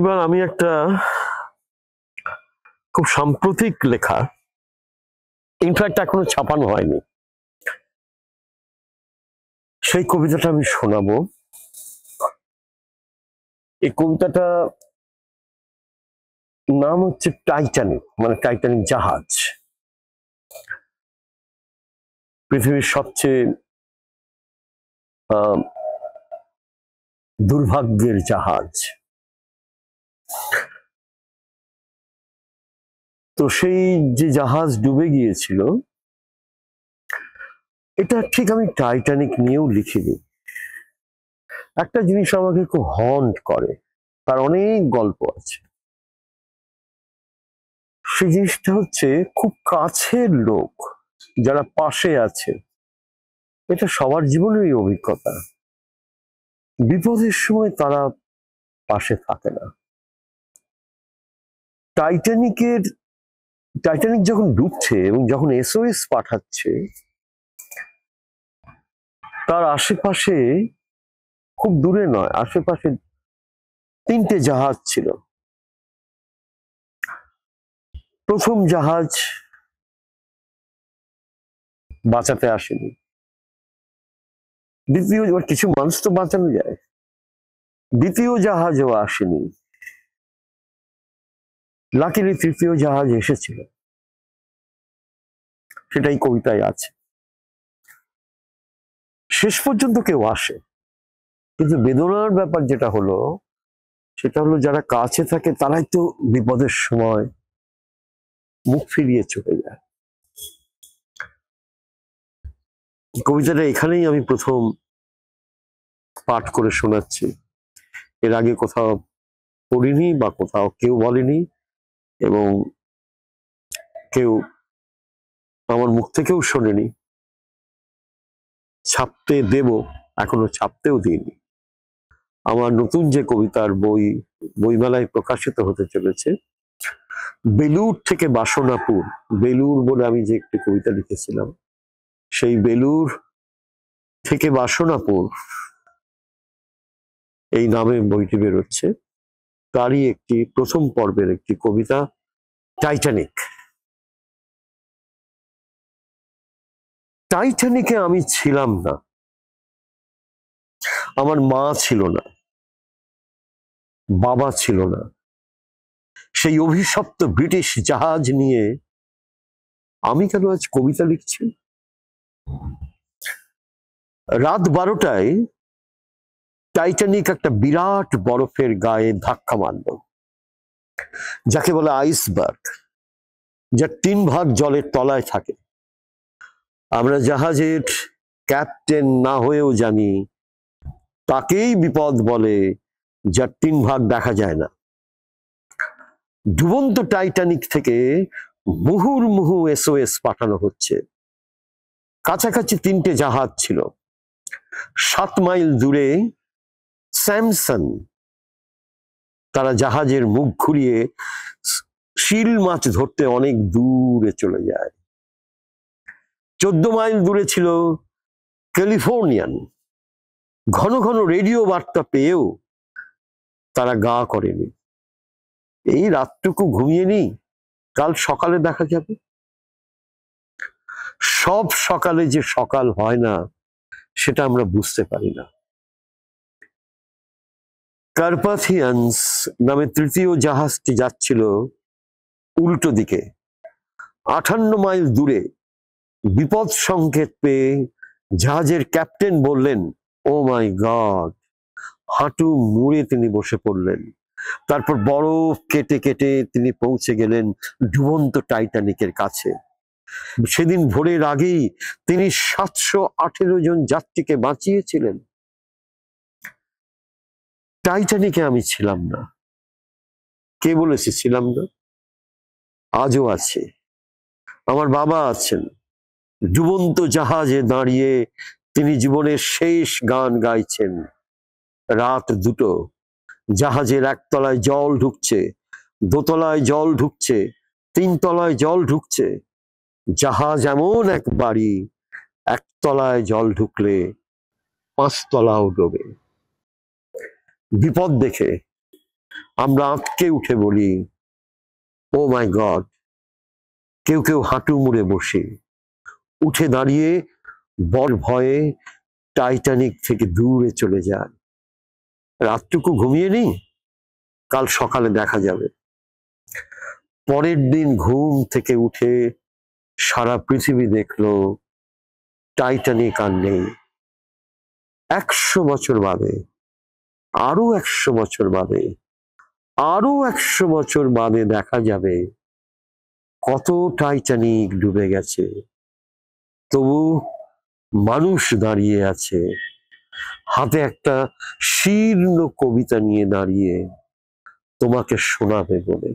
এইবার আমি একটা খুব সাম্প্রতিক লেখা, ইনফ্যাক্ট এখনো ছাপানো হয়নি, সেই কবিতাটা আমি শোনাবো। এই কবিতাটা নাম হচ্ছে টাইটানিক, মানে টাইটানিক জাহাজ, পৃথিবীর সবচেয়ে দুর্ভাগ্যের জাহাজ। তো সেই যে জাহাজ ডুবে গিয়েছিল, এটা ঠিক আমি টাইটানিক নিয়েও লিখিনি। একটা জিনিস আমাকে খুব হন্ট করে, তার অনেক গল্প আছে। সেই জিনিসটা হচ্ছে খুব কাছের লোক যারা পাশে আছে, এটা সবার জীবনেরই অভিজ্ঞতা। বিপদের সময় তারা পাশে থাকে না। টাইটানিক যখন ডুবছে এবং যখন SOS পাঠাচ্ছে, তার আশেপাশে, খুব দূরে নয়, আশেপাশে 3টে জাহাজ ছিল। প্রথম জাহাজ বাঁচাতে আসেনি, দ্বিতীয়, কিছু মানুষ তো বাঁচানো যায়, দ্বিতীয় জাহাজও আসেনি। লাকিলি তৃতীয় জাহাজ এসেছিল, সেটাই কবিতায় আছে। শেষ পর্যন্ত কেউ আসে, কিন্তু বেদনার ব্যাপার যেটা হলো, সেটা হলো যারা কাছে থাকে তারাই তো বিপদের সময় মুখ ফিরিয়ে চলে যায়। কবিতাটা এখানেই আমি প্রথম পাঠ করে শোনাচ্ছি। এর আগে কোথাও পড়িনি বা কোথাও কেউ বলেনি, এবং কেউ আমার মুখ থেকেও শোনেনি। ছাপতে দেব, এখনো ছাপতেও দিইনি। আমার নতুন যে কবিতার বইমেলায় প্রকাশিত হতে চলেছে, বেলুর থেকে বাসনাপুর, বেলুর বলে আমি যে একটি কবিতা লিখেছিলাম, সেই বেলুর থেকে বাসনাপুর এই নামে বইটি বেরোচ্ছে। তারই একটি প্রথম পর্বের একটি কবিতা, টাইটানিক। টাইটানিকে আমি ছিলাম না, আমার মা ছিল না, বাবা ছিল না। সেই অভিশপ্ত ব্রিটিশ জাহাজ নিয়ে আমি কেন আজ কবিতা লিখছি? রাত 12টায় টাইটানিক একটা বিরাট বরফের গায়ে ধাক্কা মারল, যাকে বলে আইসবার্গ, যা 3 ভাগ জলের তলায় থাকে। আমরা জাহাজের ক্যাপ্টেন না হয়েও জানি তাকেই বিপদ বলে, যার 3 ভাগ দেখা যায় না। ডুবন্ত টাইটানিক থেকে মুহুর্মুহু SOS পাঠানো হচ্ছে। কাছাকাছি 3টে জাহাজ ছিল। 7 মাইল দূরে স্যামসন, তারা জাহাজের মুখ ঘুরিয়ে শিল মাছ ধরতে অনেক দূরে চলে যায়। 14 মাইল দূরে ছিল ক্যালিফোর্নিয়ান। ঘন ঘন রেডিও বার্তা পেয়েও তারা গা করেনি। এই রাতটুকু ঘুমিয়ে নি, কাল সকালে দেখা যাবে। সব সকালে যে সকাল হয় না, সেটা আমরা বুঝতে পারি না। কার্পাথিয়ান্স নামে তৃতীয় জাহাজটি যাচ্ছিল উল্টো দিকে। 58 মাইল দূরে বিপদ সংকেত পেয়ে জাহাজের ক্যাপ্টেন বললেন, ও মাই গড। হাঁটু মুড়ে তিনি বসে পড়লেন। তারপর বরফ কেটে কেটে তিনি পৌঁছে গেলেন ডুবন্ত টাইটানিকের কাছে। সেদিন ভোরের আগেই তিনি 718 জন যাত্রীকে বাঁচিয়েছিলেন। টাইটানিকে আমি ছিলাম না। কে বলেছে ছিলাম না? আজও আছে। আমার বাবা আছেন। ডুবন্ত জাহাজে দাঁড়িয়ে তিনি জীবনের শেষ গান গাইছেন। রাত 2টো, জাহাজের 1 তলায় জল ঢুকছে, 2 তলায় জল ঢুকছে, 3 তলায় জল ঢুকছে। জাহাজ এমন এক বাড়ি, 1 তলায় জল ঢুকলে 5 তলাও ডোবে। বিপদ দেখে আমরা আঁতকে উঠে বলি, ও মাই গড। কেউ কেউ হাঁটু মুড়ে বসে, উঠে দাঁড়িয়ে বড় ভয়ে টাইটানিক থেকে দূরে চলে যায়। রাতটুকু ঘুমিয়ে নি, কাল সকালে দেখা যাবে। পরের দিন ঘুম থেকে উঠে সারা পৃথিবী দেখলো টাইটানিক আর নেই। 100 বছর বাদে, আরো 100 বছর বাদে, আরো 100 বছর বাদে দেখা যাবে কত টাইটানিক ডুবে গেছে, তবু মানুষ দাঁড়িয়ে আছে, হাতে একটা শীর্ণ কবিতা নিয়ে দাঁড়িয়ে, তোমাকে শোনাবে বলে।